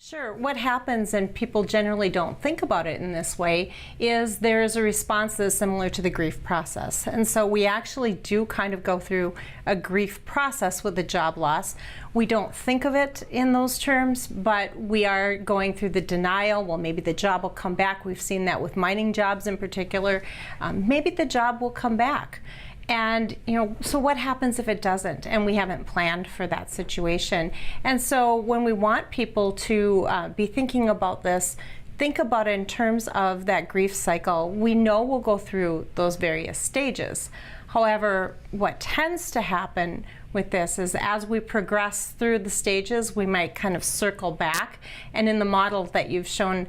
Sure. What happens, and people generally don't think about it in this way, is there's a response that is similar to the grief process. And so we actually do kind of go through a grief process with the job loss. We don't think of it in those terms, but we are going through the denial. Well, maybe the job will come back. We've seen that with mining jobs in particular. Maybe the job will come back. And, so what happens if it doesn't and we haven't planned for that situation? And so when we want people to be thinking about this, think about it in terms of that grief cycle. We know we'll go through those various stages. However, what tends to happen with this is as we progress through the stages, we might kind of circle back. And in the model that you've shown,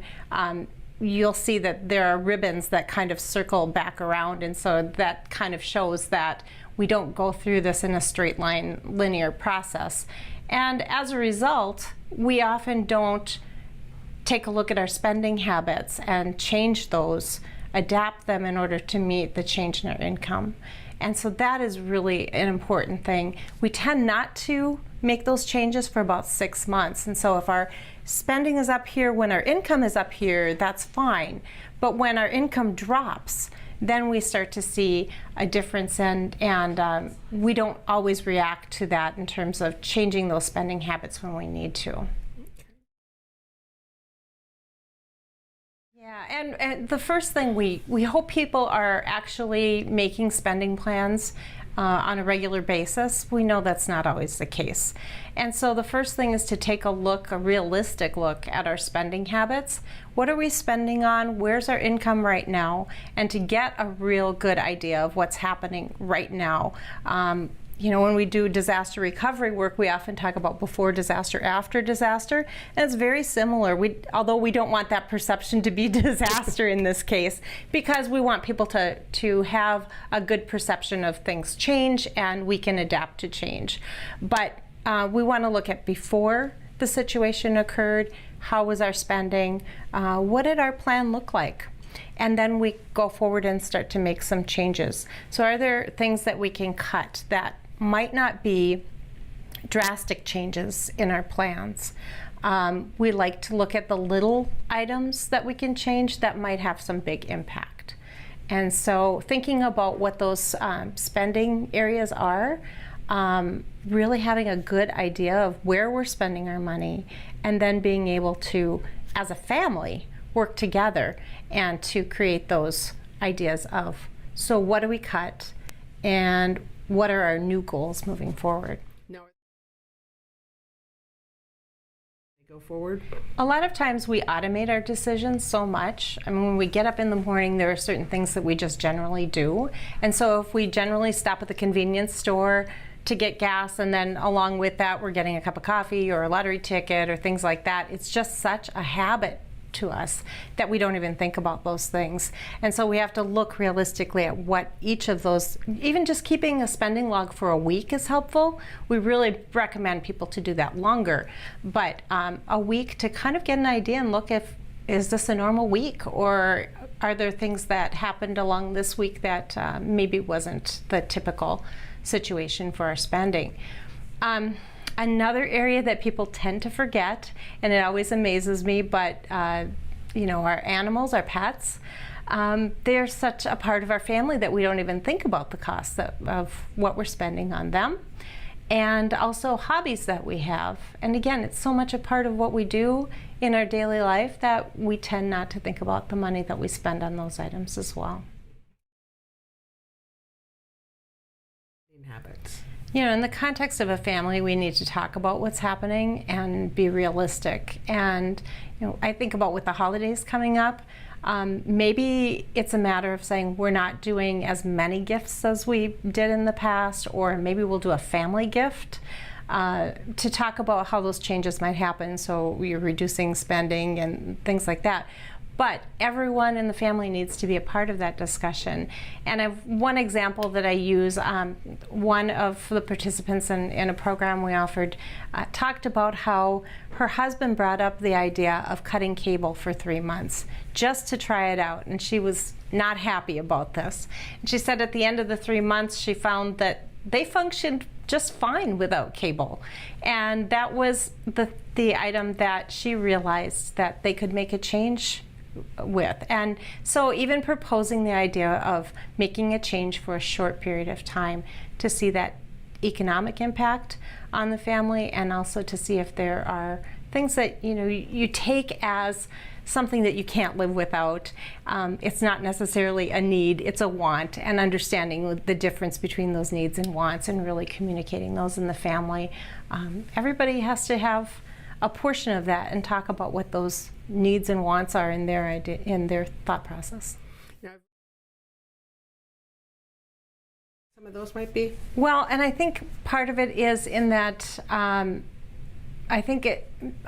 you'll see that there are ribbons that kind of circle back around, and so that kind of shows that we don't go through this in a straight line linear process. And as a result, we often don't take a look at our spending habits and change those, adapt them in order to meet the change in our income. And so that is really an important thing. We tend not to make those changes for about 6 months. And so if our spending is up here when our income is up here, that's fine. But when our income drops, then we start to see a difference, and we don't always react to that in terms of changing those spending habits when we need to. Yeah, and the first thing we hope people are actually making spending plans on a regular basis. We know that's not always the case. And so the first thing is to take a realistic look at our spending habits. What are we spending on? Where's our income right now? And to get a real good idea of what's happening right now. When we do disaster recovery work, we often talk about before disaster, after disaster, and it's very similar. Although we don't want that perception to be disaster in this case, because we want people to have a good perception of things change and we can adapt to change. But we want to look at before the situation occurred, how was our spending, what did our plan look like? And then we go forward and start to make some changes. So are there things that we can cut that might not be drastic changes in our plans? We like to look at the little items that we can change that might have some big impact. And so thinking about what those spending areas are, really having a good idea of where we're spending our money, and then being able to, as a family, work together and to create those ideas of, so what do we cut and what are our new goals moving forward? Go forward? A lot of times we automate our decisions so much. I mean, when we get up in the morning, there are certain things that we just generally do. And so if we generally stop at the convenience store to get gas, and then along with that we're getting a cup of coffee or a lottery ticket or things like that, it's just such a habit to us that we don't even think about those things. And so we have to look realistically at what each of those, even just keeping a spending log for a week is helpful. We really recommend people to do that longer, but a week to kind of get an idea and look is this a normal week, or are there things that happened along this week that maybe wasn't the typical situation for our spending. Another area that people tend to forget, and it always amazes me, but our animals, our pets, they're such a part of our family that we don't even think about the cost of what we're spending on them. And also hobbies that we have. And again, it's so much a part of what we do in our daily life that we tend not to think about the money that we spend on those items as well. Habits. In the context of a family, we need to talk about what's happening and be realistic. And I think about with the holidays coming up, maybe it's a matter of saying we're not doing as many gifts as we did in the past, or maybe we'll do a family gift to talk about how those changes might happen. So we're reducing spending and things like that. But everyone in the family needs to be a part of that discussion. And I have one example that I use. One of the participants in a program we offered talked about how her husband brought up the idea of cutting cable for 3 months just to try it out. And she was not happy about this. And she said at the end of the 3 months, she found that they functioned just fine without cable. And that was the item that she realized that they could make a change with. And so even proposing the idea of making a change for a short period of time to see that economic impact on the family, and also to see if there are things that you take as something that you can't live without. It's not necessarily a need, it's a want, and understanding the difference between those needs and wants and really communicating those in the family. Everybody has to have a portion of that and talk about what those needs and wants are in their idea, in their thought process. Now, some of those might be? Well, and I think part of it is in that I think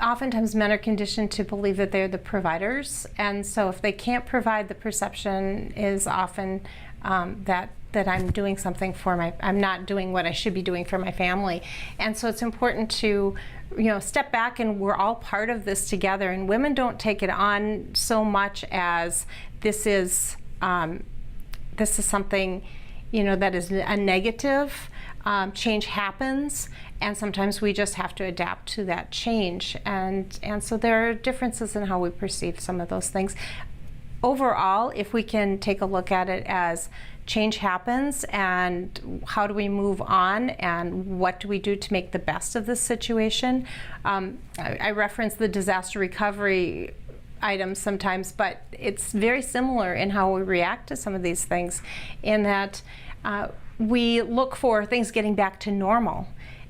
oftentimes men are conditioned to believe that they're the providers, and so if they can't provide, the perception is often that I'm doing something I'm not doing what I should be doing for my family. And so it's important to step back, and we're all part of this together, and women don't take it on so much as this is something that is a negative. Change happens, and sometimes we just have to adapt to that change, and so there are differences in how we perceive some of those things. Overall, if we can take a look at it as change happens, and how do we move on, and what do we do to make the best of this situation. I reference the disaster recovery items sometimes, but it's very similar in how we react to some of these things, in that we look for things getting back to normal,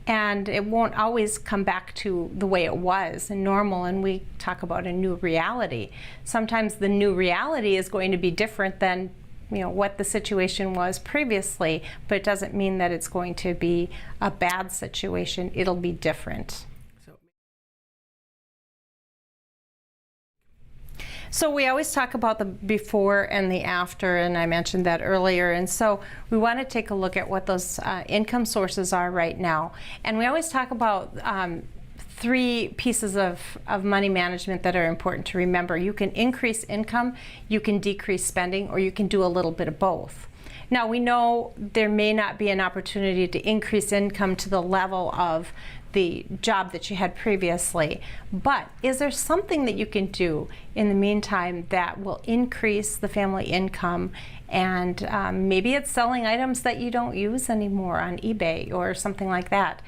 and it won't always come back to the way it was and normal, and we talk about a new reality. Sometimes the new reality is going to be different than what the situation was previously, but it doesn't mean that it's going to be a bad situation. It'll be different. So we always talk about the before and the after, and I mentioned that earlier. And so we want to take a look at what those income sources are right now. And we always talk about three pieces of money management that are important to remember. You can increase income, you can decrease spending, or you can do a little bit of both. Now, we know there may not be an opportunity to increase income to the level of the job that you had previously, but is there something that you can do in the meantime that will increase the family income? And maybe it's selling items that you don't use anymore on eBay or something like that.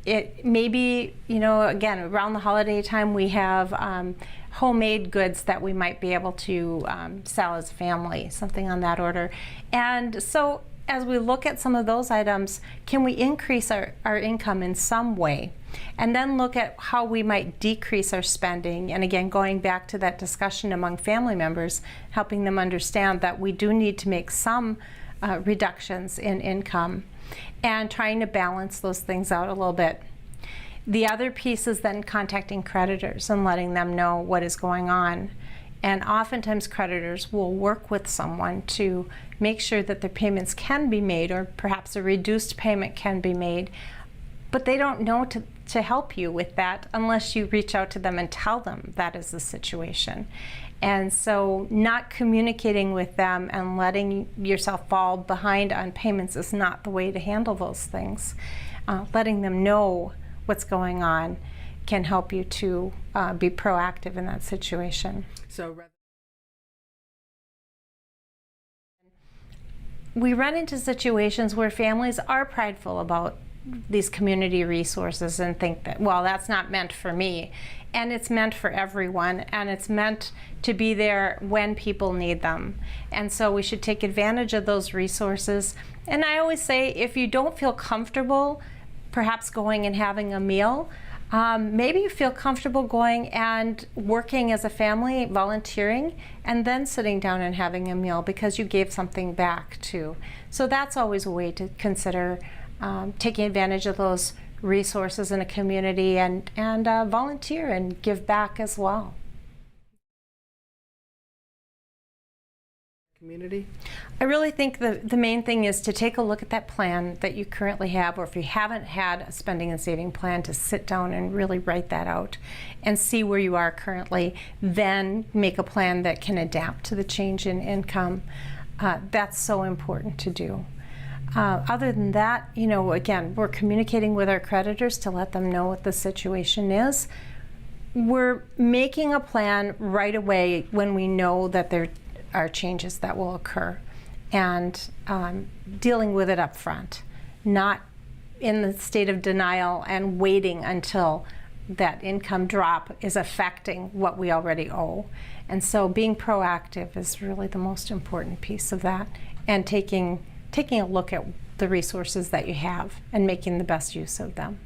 It may be, again, around the holiday time, we have homemade goods that we might be able to sell as a family, something on that order. And so as we look at some of those items, can we increase our income in some way? And then look at how we might decrease our spending. And again, going back to that discussion among family members, helping them understand that we do need to make some reductions in income, and trying to balance those things out a little bit. The other piece is then contacting creditors and letting them know what is going on. And oftentimes creditors will work with someone to make sure that their payments can be made, or perhaps a reduced payment can be made, but they don't know to help you with that unless you reach out to them and tell them that is the situation. And so not communicating with them and letting yourself fall behind on payments is not the way to handle those things. Letting them know what's going on can help you to be proactive in that situation. So we run into situations where families are prideful about these community resources and think that, well, that's not meant for me. And it's meant for everyone, and it's meant to be there when people need them. And so we should take advantage of those resources. And I always say, if you don't feel comfortable perhaps going and having a meal, maybe you feel comfortable going and working as a family, volunteering, and then sitting down and having a meal because you gave something back too. So that's always a way to consider taking advantage of those resources in a community, and volunteer and give back as well. Community? I really think the main thing is to take a look at that plan that you currently have, or if you haven't had a spending and saving plan, to sit down and really write that out and see where you are currently, then make a plan that can adapt to the change in income. That's so important to do. Other than that, again, we're communicating with our creditors to let them know what the situation is. We're making a plan right away when we know that there are changes that will occur, and dealing with it up front, not in the state of denial and waiting until that income drop is affecting what we already owe. And so being proactive is really the most important piece of that, and taking a look at the resources that you have and making the best use of them.